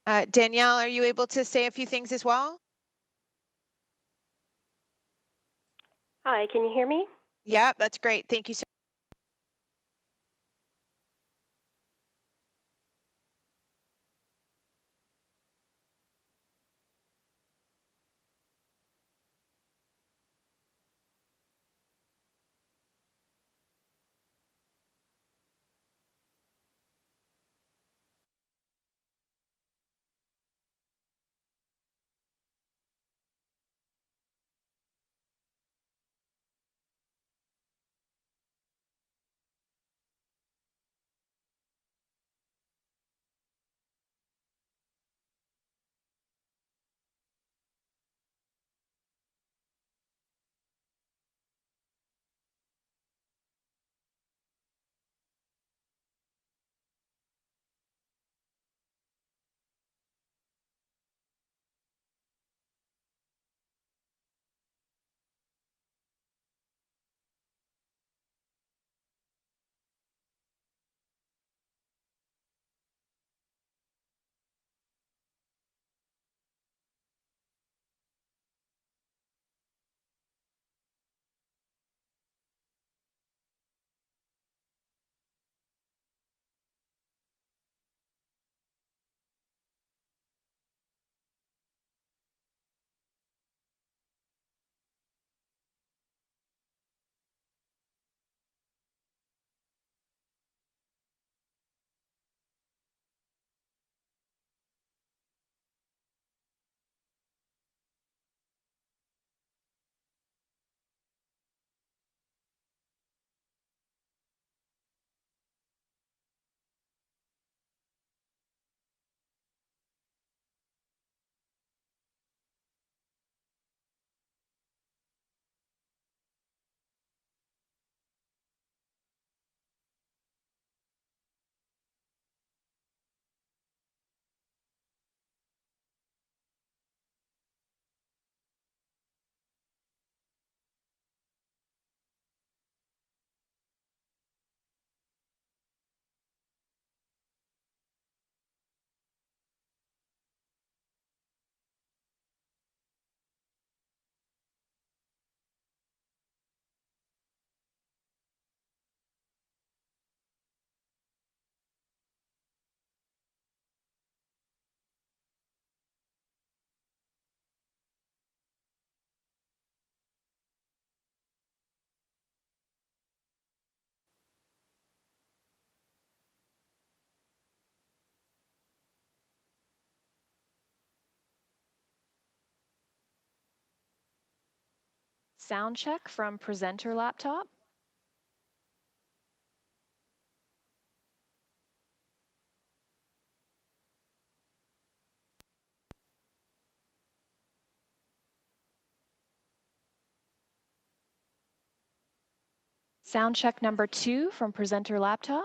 Danielle, are you able to say a few things as well? Hi, can you hear me? Yeah, that's great. Thank you so Sound check from presenter laptop. Sound check number 2 from presenter laptop.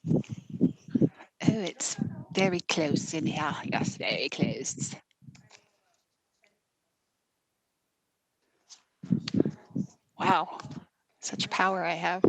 Oh, it's very close in here. Yes, very close. Wow, such power I have.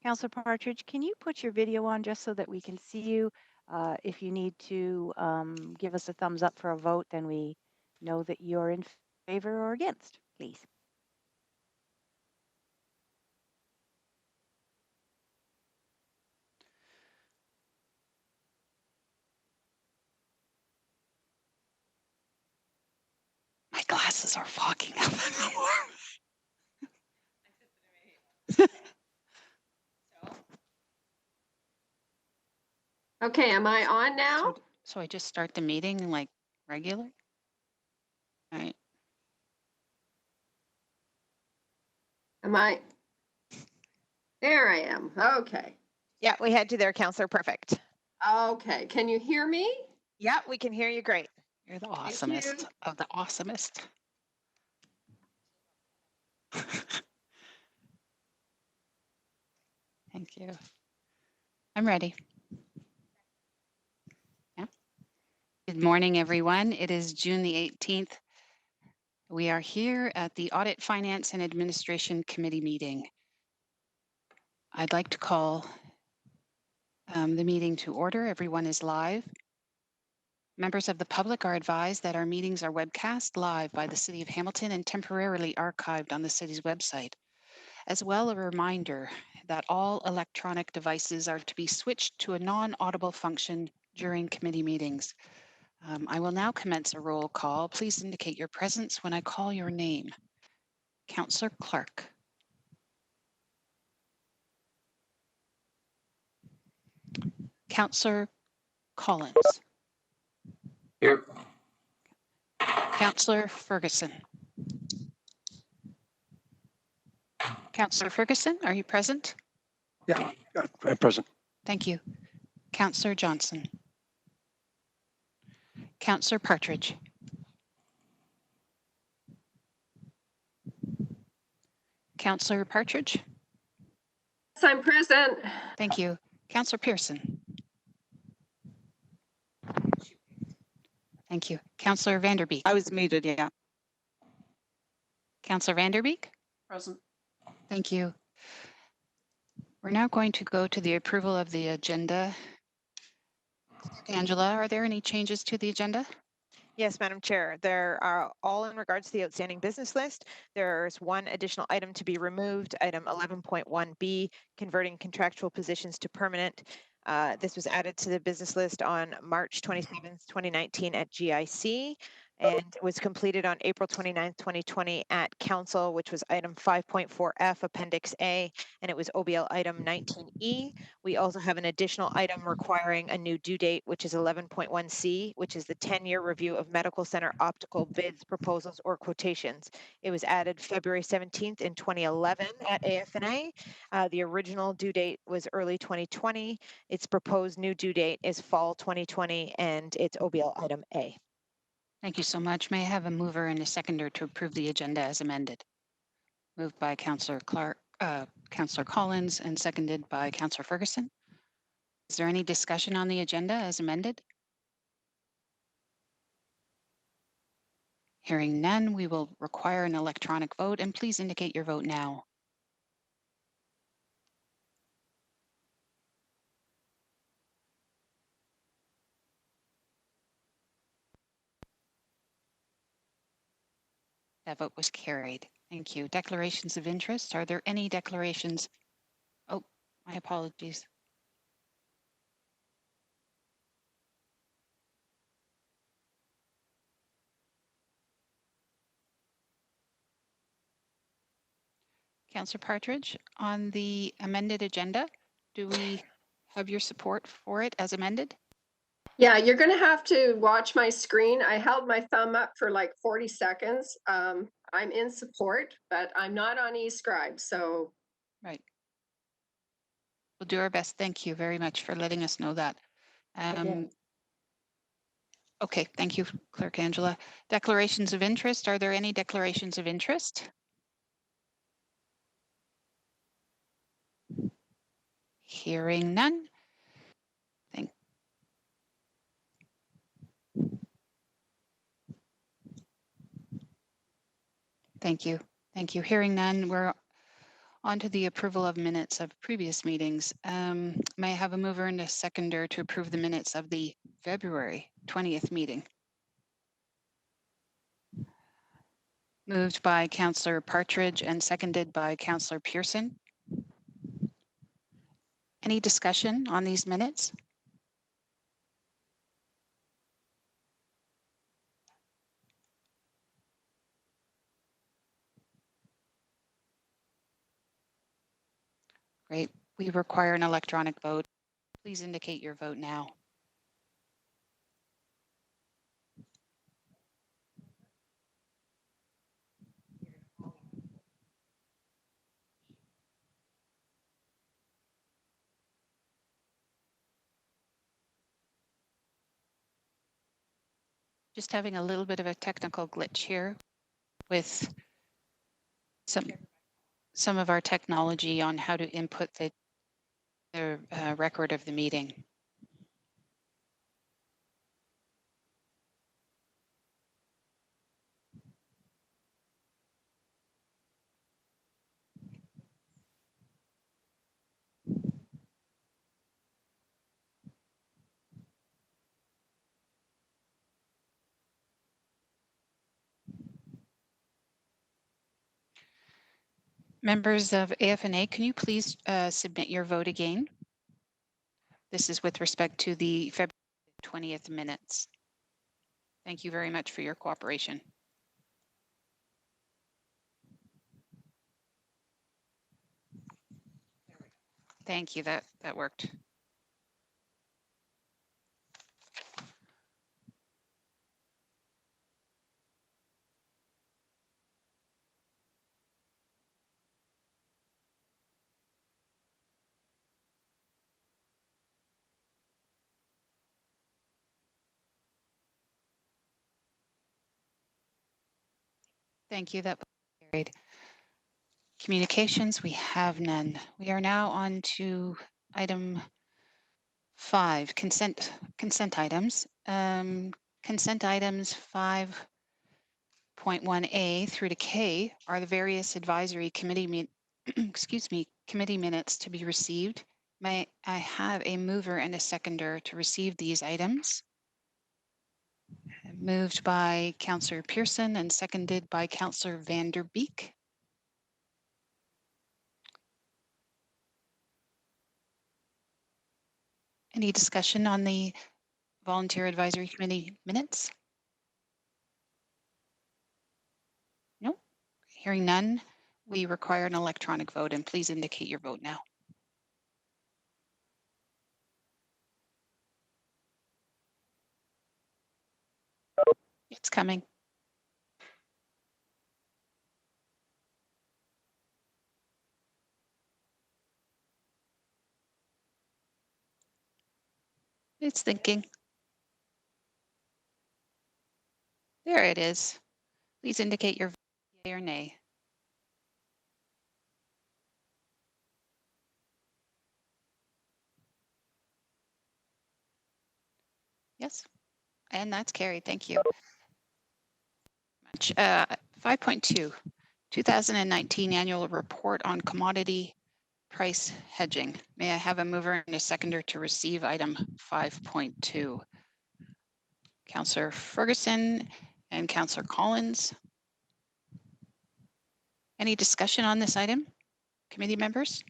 Counselor Partridge, can you put your video on just so that we can see you? If you need to give us a thumbs up for a vote, then we know that you're in favor or against, please. My glasses are fogging up. Okay, am I on now? So I just start the meeting like regular? All right. Am I? There I am. Okay. Yeah, we had you there, Counselor. Perfect. Okay. Can you hear me? Yeah, we can hear you great. You're the Thank awesomest you. of the awesomest. Thank you. I'm ready. Yeah. Good morning, everyone. It is June the 18th. We are here at the Audit, Finance, and Administration Committee meeting. I'd like to call the meeting to order. Everyone is live. Members of the public are advised that our meetings are webcast live by the City of Hamilton and temporarily archived on the city's website. As well, a reminder that all electronic devices are to be switched to a non-audible function during committee meetings. I will now commence a roll call. Please indicate your presence when I call your name. Councillor Clark. Councillor Collins. Here. Councillor Ferguson. Councillor Ferguson, are you present? Yeah, I'm present. Thank you. Councillor Johnson. Councillor Partridge. Councillor Partridge. Yes, I'm present. Thank you. Councillor Pearson. Thank you. Councillor Vanderbeek. I was muted, yeah. Councillor Vanderbeek. Present. Thank you. We're now going to go to the approval of the agenda. Angela, are there any changes to the agenda? Yes, Madam Chair. There are all in regards to the outstanding business list. There's one additional item to be removed, item 11.1B, converting contractual positions to permanent. This was added to the business list on March 27th, 2019 at GIC and was completed on April 29th, 2020 at Council, which was item 5.4F, Appendix A, and it was OBL item 19E. We also have an additional item requiring a new due date, which is 11.1C, which is the 10-year review of medical center optical bids, proposals, or quotations. It was added February 17th in 2011 at AFNA. The original due date was early 2020. Its proposed new due date is fall 2020, and it's OBL item A. Thank you so much. May I have a mover and a seconder to approve the agenda as amended? Moved by Councillor Clark, Councillor Collins, and seconded by Councillor Ferguson. Is there any discussion on the agenda as amended? Hearing none, we will require an electronic vote, and please indicate your vote now. That vote was carried. Thank you. Declarations of interest. Are there any declarations? Oh, my apologies. Councillor Partridge, on the amended agenda, do we have your support for it as amended? Yeah, you're going to have to watch my screen. I held my thumb up for like 40 seconds. I'm in support, but I'm not on eScribe. So Right. We'll do our best. Thank you very much for letting us know that. Okay, thank you, Clerk Angela. Declarations of interest. Are there any declarations of interest? Hearing none. Thank you. Thank you. Hearing none, we're on to the approval of minutes of previous meetings. May I have a mover and a seconder to approve the minutes of the February 20th meeting? Moved by Councillor Partridge and seconded by Councillor Pearson. Any discussion on these minutes? Great. We require an electronic vote. Please indicate your vote now. Just having a little bit of a technical glitch here with some of our technology on how to input the record of the meeting. Members of AFNA, can you please submit your vote again? This is with respect to the February 20th minutes. Thank you very much for your cooperation. Thank you, that worked. Thank you, that carried. Communications, we have none. We are now on to item 5, consent items. Consent items 5.1A through to K are the various advisory committee committee minutes to be received. May I have a mover and a seconder to receive these items? Moved by Councillor Pearson and seconded by Councillor Van Der Beek. Any discussion on the Volunteer Advisory Committee minutes? No. Hearing none, we require an electronic vote, and please indicate your vote now. It's coming. It's thinking. There it is. Please indicate your vote, yea or nay. Yes, and that's carried. Thank you. 5.2, 2019 Annual Report on Commodity Price Hedging. May I have a mover and a seconder to receive item 5.2? Councillor Ferguson and Councillor Collins. Any discussion on this item, committee members?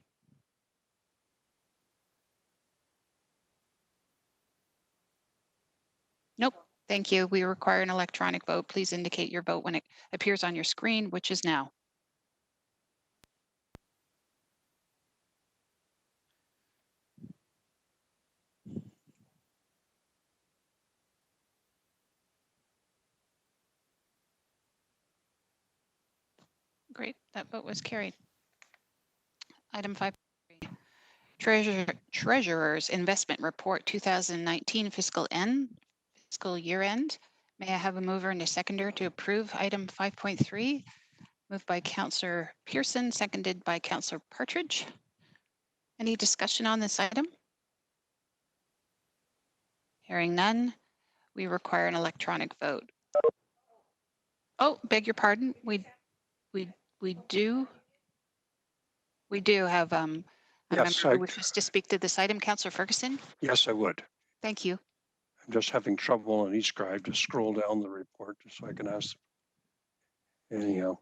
Nope. Thank you. We require an electronic vote. Please indicate your vote when it appears on your screen, which is now. Great, that vote was carried. Item 5. Treasurer's Investment Report 2019 fiscal year end. May I have a mover and a seconder to approve item 5.3? Moved by Councillor Pearson, seconded by Councillor Partridge. Any discussion on this item? Hearing none, we require an electronic vote. Oh, beg your pardon. We do have a Yes, member who wishes to speak to this item. Councillor Ferguson. yes, I would. Thank you. I'm just having trouble on eScribe to scroll down the report so I can ask. Anyhow,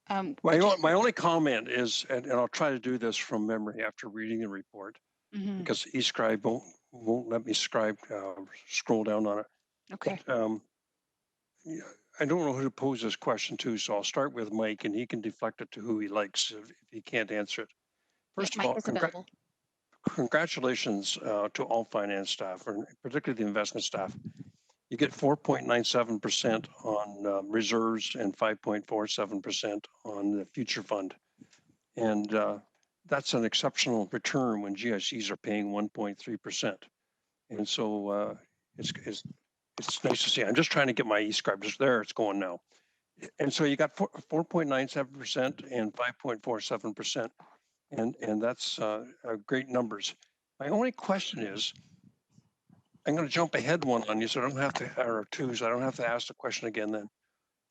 my only comment is, and I'll try to do this from memory after reading the report, because eScribe won't let me scroll down on it. Okay. But, yeah, I don't know who to pose this question to, so I'll start with Mike, and he can deflect it to who he likes if he can't answer it. First of Mike all, is available. congratulations to all finance staff, and particularly the investment staff. You get 4.97% on reserves and 5.47% on the future fund. And that's an exceptional return when GICs are paying 1.3%. And so it's nice to see. I'm just trying to get my eScribe just there. It's going now. And so you got 4.97% and 5.47%. And that's great numbers. My only question is, I'm going to jump ahead one on you, so I don't have to, or two, so I don't have to ask the question again then.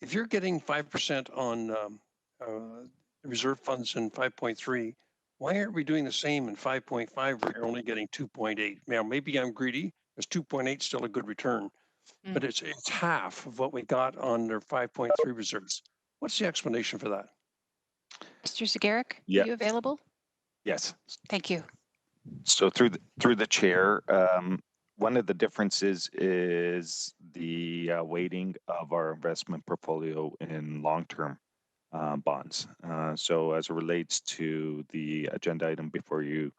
If you're getting 5% on reserve funds in 5.3, why aren't we doing the same in 5.5 where you're only getting 2.8? Now, maybe I'm greedy, because 2.8 is still a good return, but it's half of what we got on their 5.3 reserves. What's the explanation for that? Mr. Zagaric, Yeah. are you available? Yes. Thank you. So through the chair, one of the differences is the weighting of our investment portfolio in long-term bonds. So as it relates to the agenda item before you,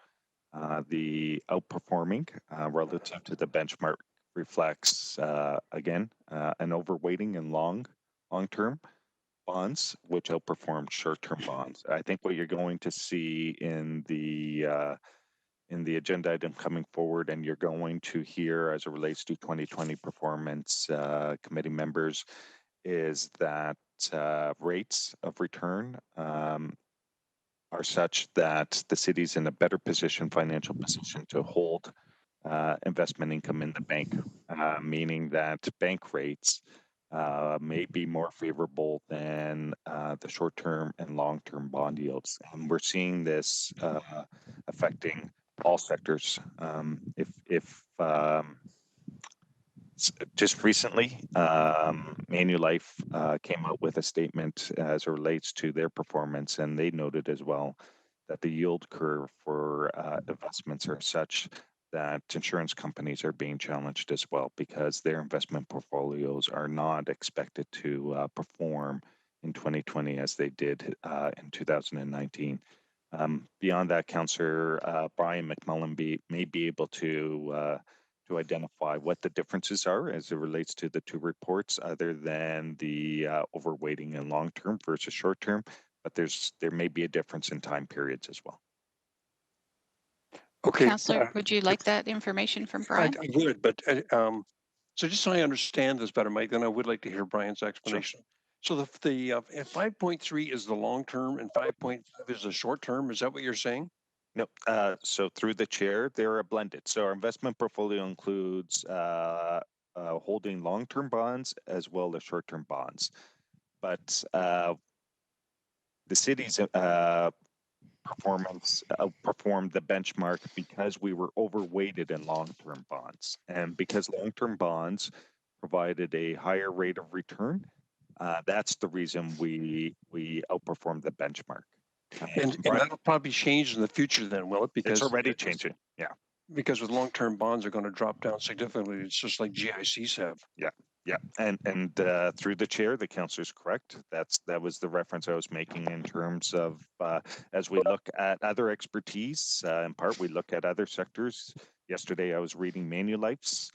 the outperforming relative to the benchmark reflects again an overweighting in long-term bonds, which outperformed short-term bonds. I think what you're going to see in the agenda item coming forward, and you're going to hear as it relates to 2020 performance committee members, is that rates of return are such that the city's in a better position, financial position, to hold investment income in the bank, meaning that bank rates may be more favorable than the short-term and long-term bond yields. And we're seeing this affecting all sectors. Just recently, Manulife came out with a statement as it relates to their performance, and they noted as well that the yield curve for investments are such that insurance companies are being challenged as well because their investment portfolios are not expected to perform in 2020 as they did in 2019. Beyond that, Councillor Brian McMullen may be able to identify what the differences are as it relates to the two reports, other than the overweighting in long term versus short term, but there may be a difference in time periods as well. Okay. Councillor, would you like that information from Brian? I would, but so just so I understand this better, Mike, then I would like to hear Brian's explanation. Sure. So the 5.3 is the long term and 5.5 is the short term. Is that what you're saying? No. So through the chair, they're blended. So our investment portfolio includes holding long-term bonds as well as short-term bonds. But the city's performance outperformed the benchmark because we were overweighted in long-term bonds, and because long-term bonds provided a higher rate of return. That's the reason we outperformed the benchmark. And that'll probably change in the future then, will it? Because it's already changing. Yeah. Because with long-term bonds are going to drop down significantly. It's just like GICs have. Yeah. Yeah. And through the chair, the councillor is correct. That was the reference I was making in terms of as we look at other expertise, in part, we look at other sectors. Yesterday, I was reading Manulife's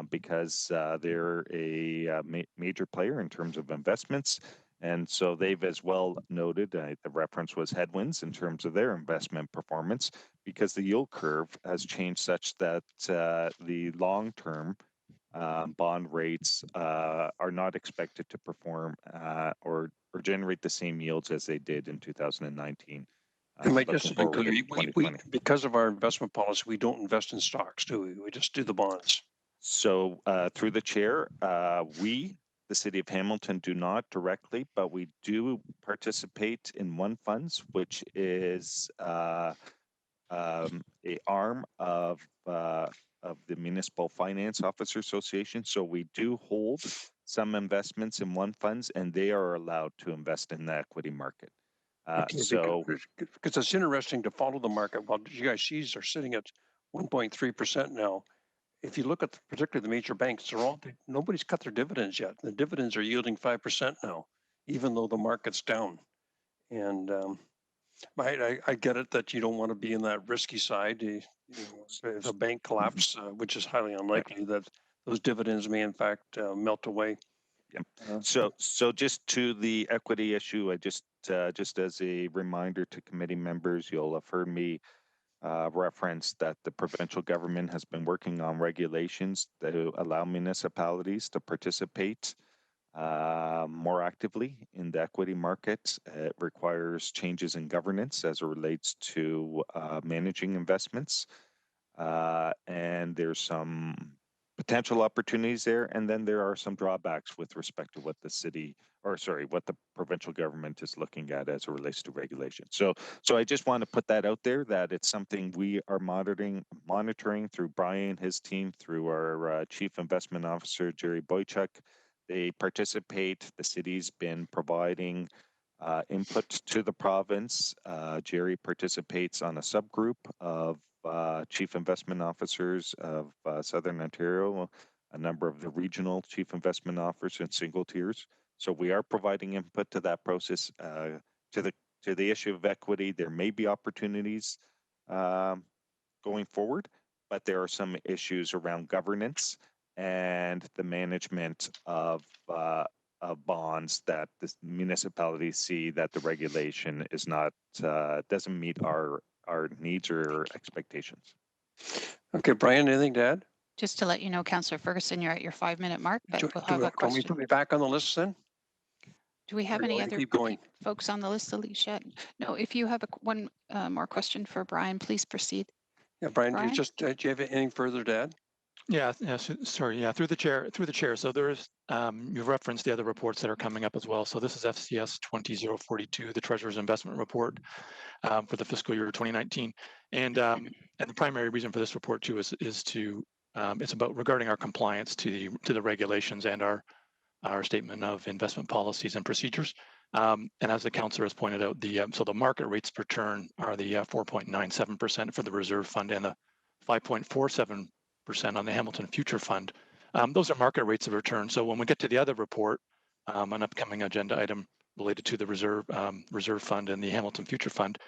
because they're a major player in terms of investments. And so they've as well noted, the reference was headwinds in terms of their investment performance because the yield curve has changed such that the long-term bond rates are not expected to perform or generate the same yields as they did in 2019. I might just Looking forward include, in 2020. because of our investment policy, we don't invest in stocks, do we? We just do the bonds. So through the chair, we, the city of Hamilton, do not directly, but we do participate in one funds, which is a arm of the Municipal Finance Officer Association. So we do hold some investments in one funds, and they are allowed to invest in the equity market. Okay, because it's interesting to follow the market. While GICs are sitting at 1.3% now, if you look at particularly the major banks, nobody's cut their dividends yet. The dividends are yielding 5% now, even though the market's down. And I get it that you don't want to be in that risky side. If a bank collapses, which is highly unlikely, that those dividends may in fact melt away. Yep. So just to the equity issue, I just as a reminder to committee members, you'll have heard me reference that the provincial government has been working on regulations that allow municipalities to participate more actively in the equity market. It requires changes in governance as it relates to managing investments. And there's some potential opportunities there. And then there are some drawbacks with respect to what what the provincial government is looking at as it relates to regulation. So I just want to put that out there, that it's something we are monitoring through Brian, his team, through our Chief Investment Officer, Jerry Boychuk. They participate. The city's been providing input to the province. Jerry participates on a subgroup of chief investment officers of Southern Ontario, a number of the regional chief investment officers and single tiers. So we are providing input to that process. To the issue of equity, there may be opportunities going forward, but there are some issues around governance and the management of bonds that the municipalities see that the regulation is not doesn't meet our needs or expectations. Okay, Brian, anything to add? Just to let you know, Councillor Ferguson, you're at your 5-minute mark, but we'll have a Can we question. put me back on the list then? Do we have any other keep going? folks on the list, Alicia? No, if you have one more question for Brian, please proceed. Yeah, Brian, Brian? do you have anything further to add? Yeah, sorry. Yeah, through the chair. So there's you've referenced the other reports that are coming up as well. So this is FCS 20042, the Treasurer's Investment Report for the fiscal year 2019, and the primary reason for this report too is to it's about regarding our compliance to the regulations and our statement of investment policies and procedures. And as the councillor has pointed out, so the market rates of return are the 4.97% for the reserve fund and the 5.47% on the Hamilton Future Fund. Those are market rates of return. So when we get to the other report, an upcoming agenda item related to the reserve fund and the Hamilton Future Fund,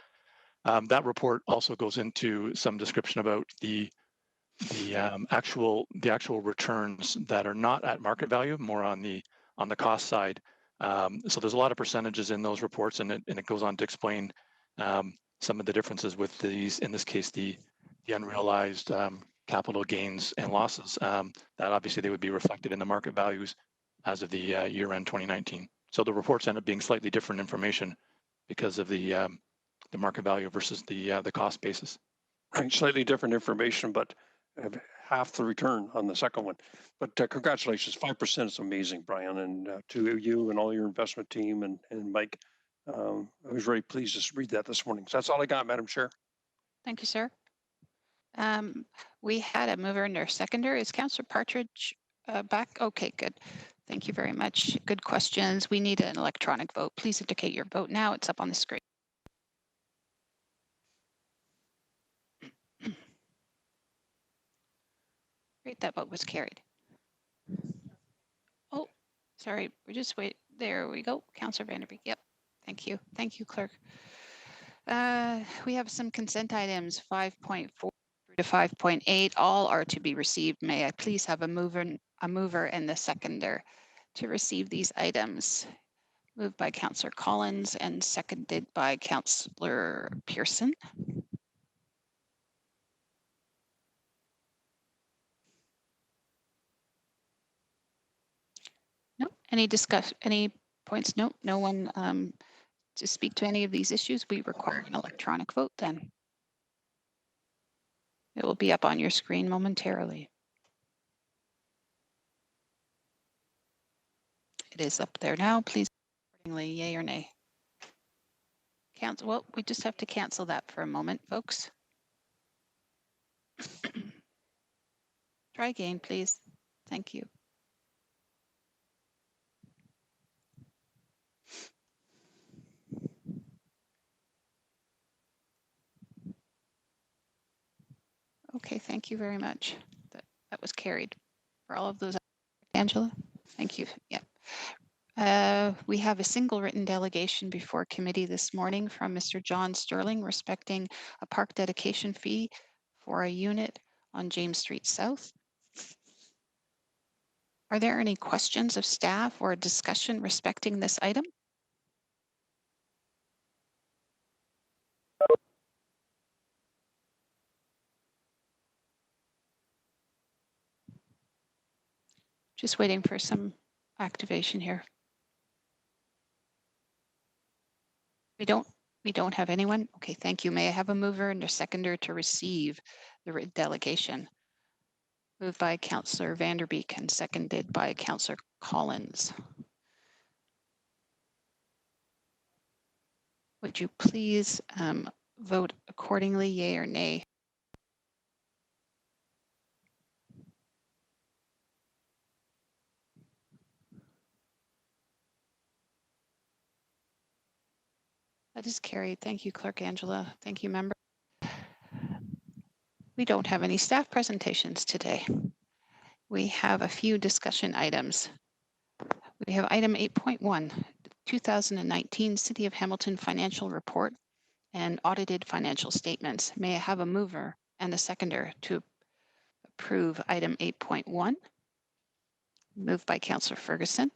that report also goes into some description about the actual returns that are not at market value, more on the cost side. So there's a lot of percentages in those reports, and it goes on to explain some of the differences with these. In this case, the unrealized capital gains and losses, that obviously they would be reflected in the market values as of the year-end 2019. So the reports end up being slightly different information because of the market value versus the cost basis. Right, slightly different information, but half the return on the second one. But congratulations, 5% is amazing, Brian, and to you and all your investment team and Mike. I was very pleased to read that this morning. So that's all I got, Madam Chair. Thank you, sir. We had a mover and a seconder. Is Councillor Partridge back? Okay, good. Thank you very much. Good questions. We need an electronic vote. Please indicate your vote now. It's up on the screen. Great, that vote was carried. Oh, sorry, we just wait. There we go. Councillor Vanderbeek. Yep. Thank you. Thank you, clerk. We have some consent items 5.4 to 5.8. All are to be received. May I please have a mover and the seconder to receive these items? Moved by Councillor Collins and seconded by Councillor Pearson. No, any points? No, no one to speak to any of these issues. We require an electronic vote then. It will be up on your screen momentarily. It is up there now. Please, accordingly, yay or nay. Cancel. Well, we just have to cancel that for a moment, folks. Try again, please. Thank you. Okay, thank you very much. That was carried for all of those. Angela, thank you. Yeah. We have a single written delegation before committee this morning from Mr. John Sterling respecting a park dedication fee for a unit on James Street South. Are there any questions of staff or a discussion respecting this item? Just waiting for some activation here. We don't have anyone. Okay, thank you. May I have a mover and a seconder to receive the written delegation? Moved by Councillor Vanderbeek and seconded by Councillor Collins. Would you please vote accordingly, yay or nay? That is carried. Thank you, Clerk Angela. Thank you, member. We don't have any staff presentations today. We have a few discussion items. We have item 8.1, 2019 City of Hamilton Financial Report and audited financial statements. May I have a mover and a seconder to approve item 8.1? Moved by Councillor Ferguson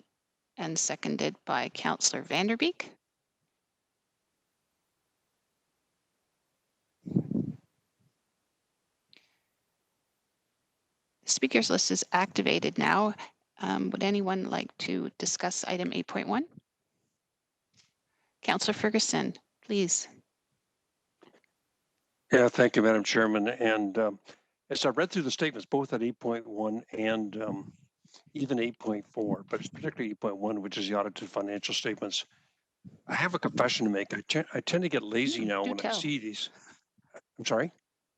and seconded by Councillor Vanderbeek. Speakers list is activated now. Would anyone like to discuss item 8.1? Councillor Ferguson, please. Yeah, thank you, Madam Chairman. And as I read through the statements, both at 8.1 and even 8.4, but it's particularly 8.1, which is the audited financial statements, I have a confession to make. I tend to get lazy now when I see these. I'm sorry?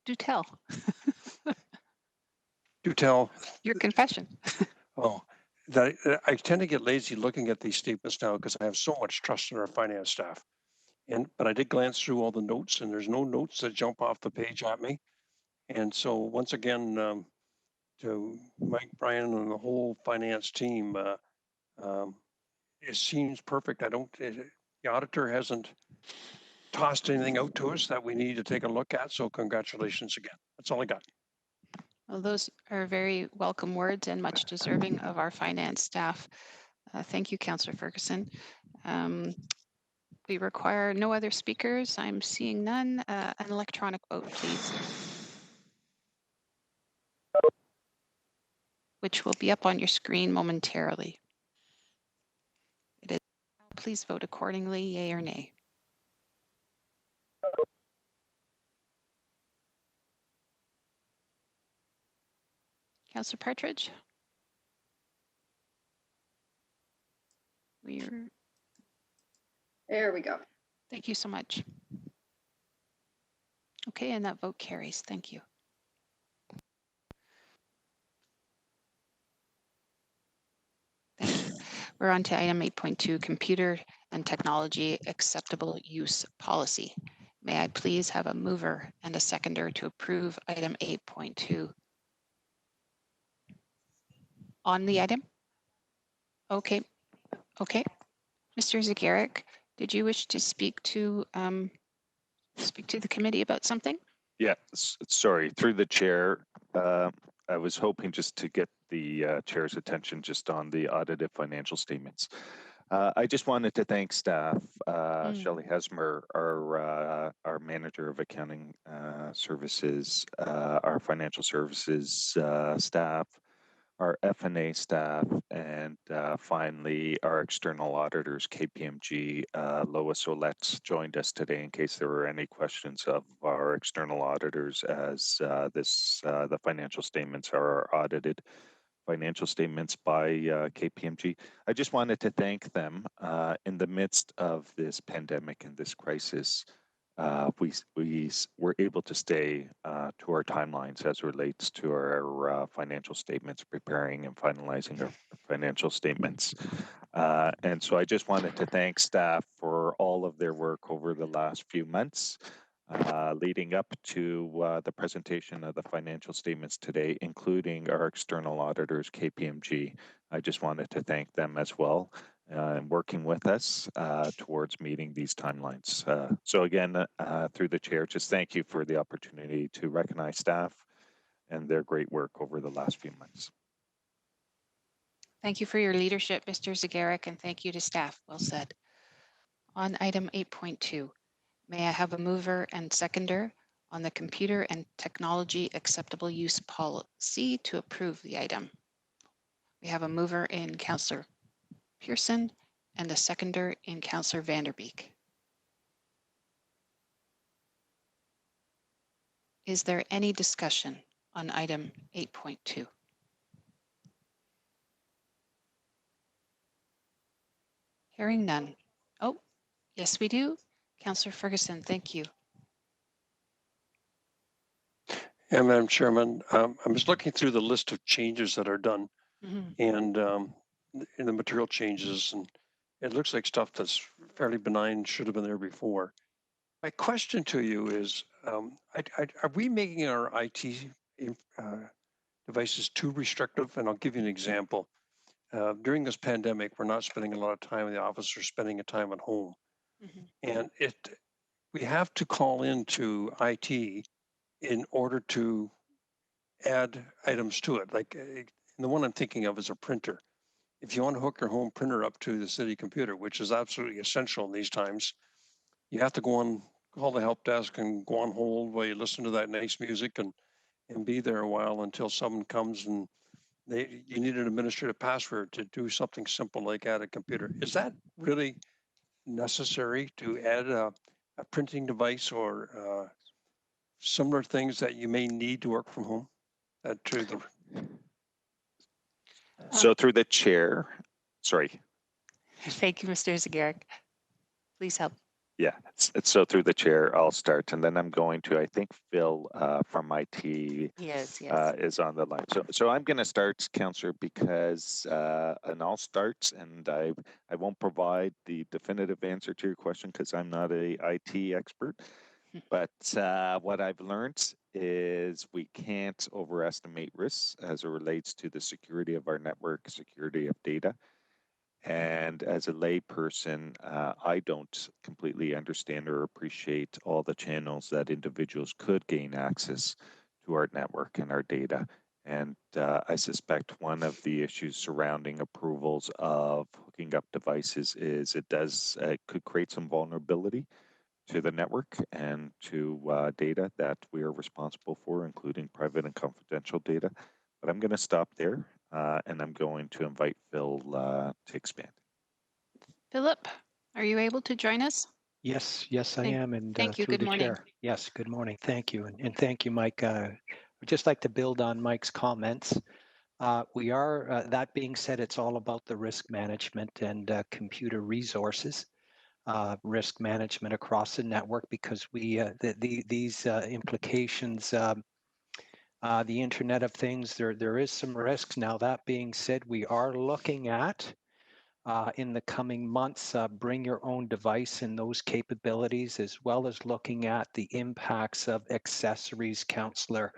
Do tell. Do tell. Your confession. Oh, that I tend to get lazy looking at these statements now because I have so much trust in our finance staff. But I did glance through all the notes, and there's no notes that jump off the page at me. And so once again, to Mike, Brian, and the whole finance team, it seems perfect. The auditor hasn't tossed anything out to us that we need to take a look at. So congratulations again. That's all I got. Well, those are very welcome words and much deserving of our finance staff. Thank you, Councillor Ferguson. We require no other speakers. I'm seeing none. An electronic vote, please. Which will be up on your screen momentarily. It is. Please vote accordingly, yay or nay. Councillor Partridge? There we go. Thank you so much. Okay, and that vote carries. Thank you. Thank you. We're on to item 8.2, computer and technology acceptable use policy. May I please have a mover and a seconder to approve item 8.2? On the item? Okay. Mr. Zagaric, did you wish to speak to the committee about something? Yeah, sorry, through the chair. I was hoping just to get the chair's attention just on the audited financial statements. I just wanted to thank staff, Shelley Hesmer, our manager of accounting services, our financial services staff, our F&A staff, and finally our external auditors, KPMG. Lois Olette joined us today in case there were any questions of our external auditors, as the financial statements are audited financial statements by KPMG. I just wanted to thank them in the midst of this pandemic and this crisis. We were able to stay to our timelines as relates to our financial statements, preparing and finalizing our financial statements. And so I just wanted to thank staff for all of their work over the last few months. Leading up to the presentation of the financial statements today, including our external auditors, KPMG. I just wanted to thank them as well and working with us towards meeting these timelines. So again, through the chair, just thank you for the opportunity to recognize staff and their great work over the last few months. Thank you for your leadership, Mr. Zagarek, and thank you to staff. Well said. On item 8.2. May I have a mover and seconder on the computer and technology acceptable use policy to approve the item? We have a mover in Councillor Pearson and a seconder in Councillor Vanderbeek. Is there any discussion on item 8.2? Hearing none. Oh, yes, we do. Councillor Ferguson, thank you. Yeah, Madam Chairman, I'm just looking through the list of changes that are done and in the material changes, and it looks like stuff that's fairly benign should have been there before. My question to you is, are we making our IT devices too restrictive? And I'll give you an example. During this pandemic, we're not spending a lot of time in the office, we're spending a time at home. And we have to call into IT in order to add items to it. Like the one I'm thinking of is a printer. If you want to hook your home printer up to the city computer, which is absolutely essential in these times, you have to go on, call the help desk and go on hold while you listen to that nice music and be there a while until someone comes and you need an administrative password to do something simple like add a computer. Is that really necessary to add a printing device or similar things that you may need to work from home? So through the chair, sorry. Thank you, Mr. Zagarek. Please help. Yeah, so through the chair, I'll start, and then I'm going to, I think Phil from IT is on the line. So I'm going to start, Councillor, because, and I'll start, and I won't provide the definitive answer to your question because I'm not a IT expert. But what I've learned is we can't overestimate risks as it relates to the security of our network, security of data. And as a layperson, I don't completely understand or appreciate all the channels that individuals could gain access to our network and our data. And I suspect one of the issues surrounding approvals of hooking up devices is it could create some vulnerability to the network and to data that we are responsible for, including private and confidential data. But I'm going to stop there. And I'm going to invite Phil to expand. Philip, are you able to join us? Yes, I am. And thank you. Through Good the morning. chair. Yes, good morning. Thank you. And thank you, Mike. I'd just like to build on Mike's comments. That being said, it's all about the risk management and computer resources, risk management across the network, because these implications, the Internet of Things, there is some risks. Now, that being said, we are looking at in the coming months, bring your own device and those capabilities, as well as looking at the impacts of accessories, Councillor,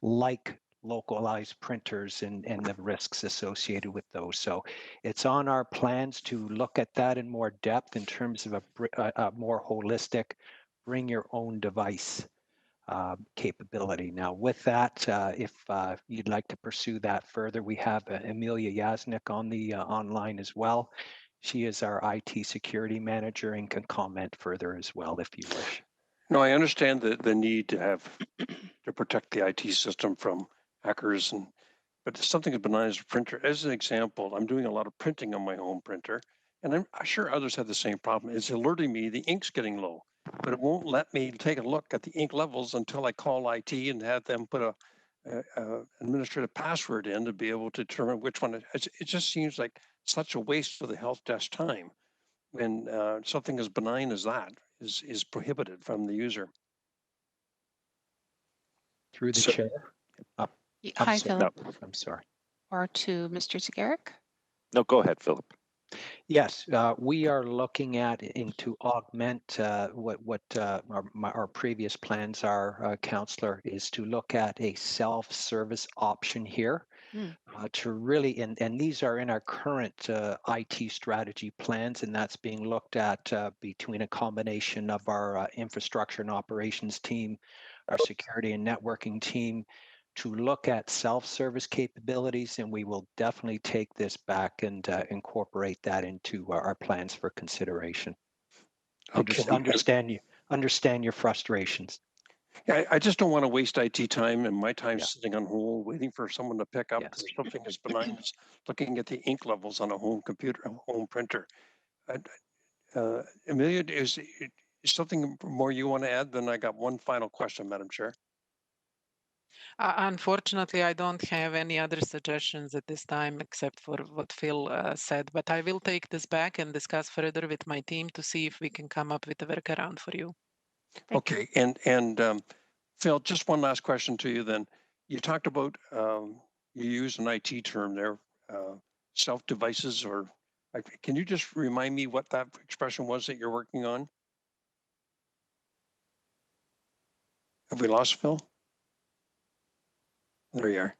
like localized printers and the risks associated with those. So it's on our plans to look at that in more depth in terms of a more holistic, bring your own device capability. Now, with that, if you'd like to pursue that further, we have Amelia Yasnik on the online as well. She is our IT security manager and can comment further as well if you wish. No, I understand the need to have to protect the IT system from hackers, but something as benign as a printer. As an example, I'm doing a lot of printing on my home printer, and I'm sure others have the same problem. It's alerting me the ink's getting low, but it won't let me take a look at the ink levels until I call IT and have them put a administrative password in to be able to determine which one. It just seems like such a waste of the help desk time when something as benign as that is prohibited from the user. Through the So- chair. I'm Hi, sorry. Philip. No, I'm sorry. Or to Mr. Zagaric. No, go ahead, Philip. Yes, we are looking at to augment what our previous plans are, Councillor, is to look at a self-service option here to really, and these are in our current IT strategy plans, and that's being looked at between a combination of our infrastructure and operations team, our security and networking team, to look at self-service capabilities, and we will definitely take this back and incorporate that into our plans for consideration. Okay. Understand your frustrations. Yeah, I just don't want to waste IT time and my time Yeah. sitting on hold waiting for someone to pick up Yes. for something as benign as looking at the ink levels on a home computer, a home printer. Amelia, is something more you want to add? Then I got one final question, Madam Chair. Unfortunately, I don't have any other suggestions at this time except for what Phil said, but I will take this back and discuss further with my team to see if we can come up with a workaround for you. Okay, and Phil, just one last question to you then. You talked about, you used an IT term there, self-devices, or can you just remind me what that expression was that you're working on? Have we lost Phil? There you are.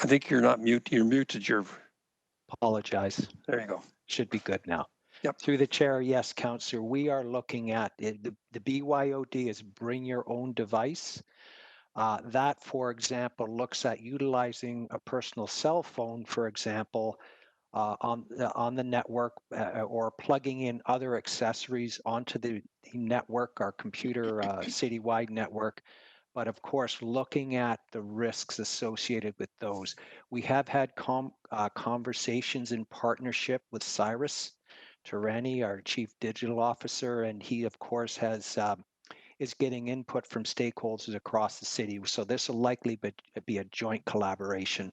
I think you're not mute. You're muted. Apologize. There you go. Should be good now. Yep. Through the chair, yes, Councillor, we are looking at it. The BYOD is bring your own device. That, for example, looks at utilizing a personal cell phone, for example, on the network or plugging in other accessories onto the network, our computer citywide network. But of course, looking at the risks associated with those. We have had conversations in partnership with Cyrus Tarani, our Chief Digital Officer, and he, of course, is getting input from stakeholders across the city. So this will likely be a joint collaboration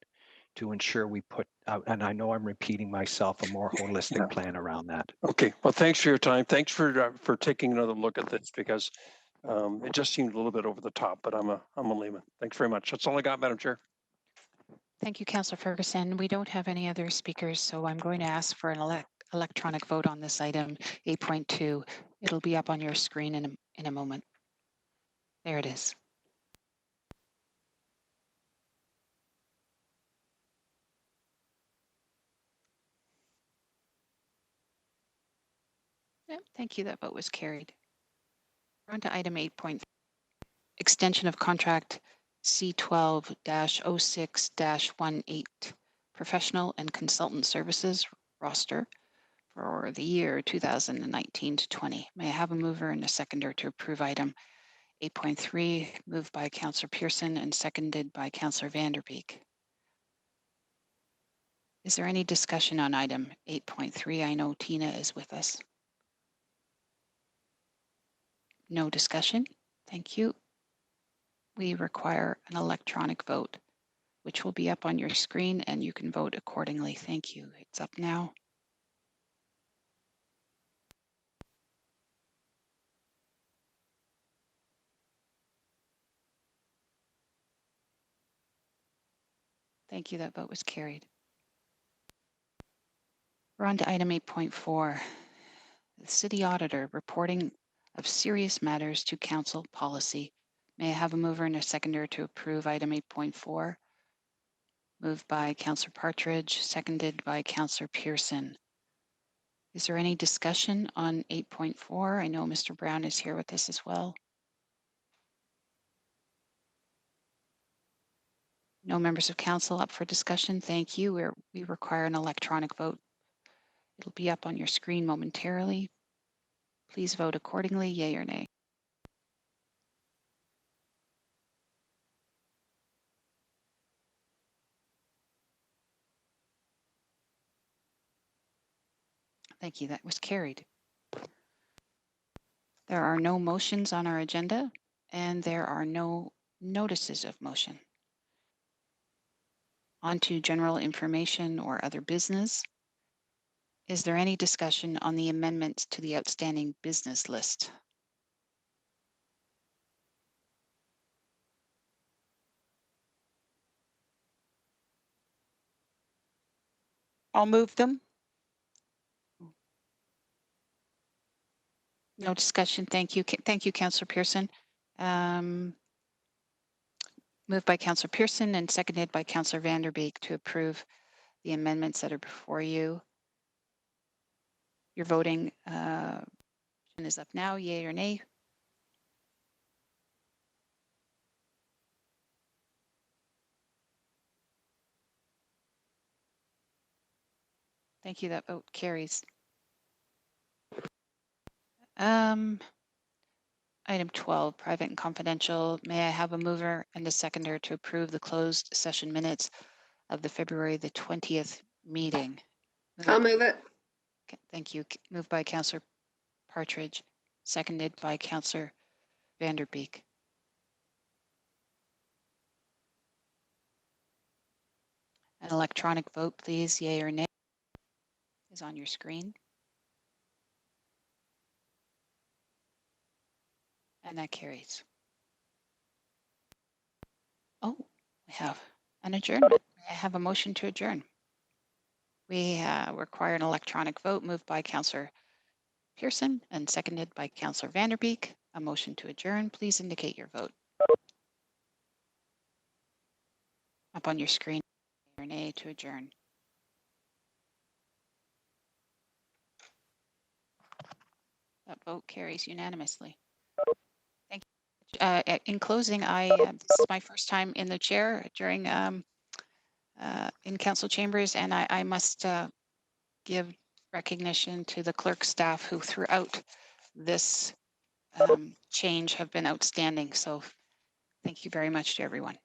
to ensure we put out, and I know I'm repeating myself, a more holistic plan around that. Okay, well, thanks for your time. Thanks for taking another look at this because it just seemed a little bit over the top, but I'm a layman. Thanks very much. That's all I got, Madam Chair. Thank you, Councillor Ferguson. We don't have any other speakers, so I'm going to ask for an electronic vote on this item 8.2. It'll be up on your screen in a moment. There it is. Yep, thank you. That vote was carried. We're on to item 8.3. Extension of contract C12-06-18 professional and consultant services roster for the year 2019 to 20. May I have a mover and a seconder to approve item 8.3, moved by Councillor Pearson and seconded by Councillor Vanderbeek. Is there any discussion on item 8.3? I know Tina is with us. No discussion. Thank you. We require an electronic vote, which will be up on your screen and you can vote accordingly. Thank you. It's up now. Thank you. That vote was carried. We're on to item 8.4. The City Auditor reporting of serious matters to Council policy. May I have a mover and a seconder to approve item 8.4? Moved by Councillor Partridge, seconded by Councillor Pearson. Is there any discussion on 8.4? I know Mr. Brown is here with us as well. No members of council up for discussion. Thank you. We require an electronic vote It'll be up on your screen momentarily. Please vote accordingly, yay or nay. Thank you, that was carried. There are no motions on our agenda, and there are no notices of motion. On to general information or other business. Is there any discussion on the amendments to the outstanding business list? I'll move them. No discussion. Thank you. Thank you, Councillor Pearson. Moved by Councillor Pearson and seconded by Councillor Vanderbeek to approve the amendments that are before you. Your voting is up now, yay or nay. Thank you, that vote carries. Item 12, private and confidential. May I have a mover and a seconder to approve the closed session minutes of the February the 20th meeting? I'll move it. Okay, thank you. Moved by Councillor Partridge, seconded by Councillor Vanderbeek. An electronic vote, please, yay or nay, is on your screen. And that carries. Oh, we have an adjournment. I have a motion to adjourn. We require an electronic vote moved by Councillor Pearson and seconded by Councillor Vanderbeek. A motion to adjourn. Please indicate your vote. Up on your screen, yea or nay to adjourn. That vote carries unanimously. Thank you. In closing, this is my first time in the chair during in council chambers, and I must give recognition to the clerk staff who throughout this change have been outstanding. So thank you very much to everyone.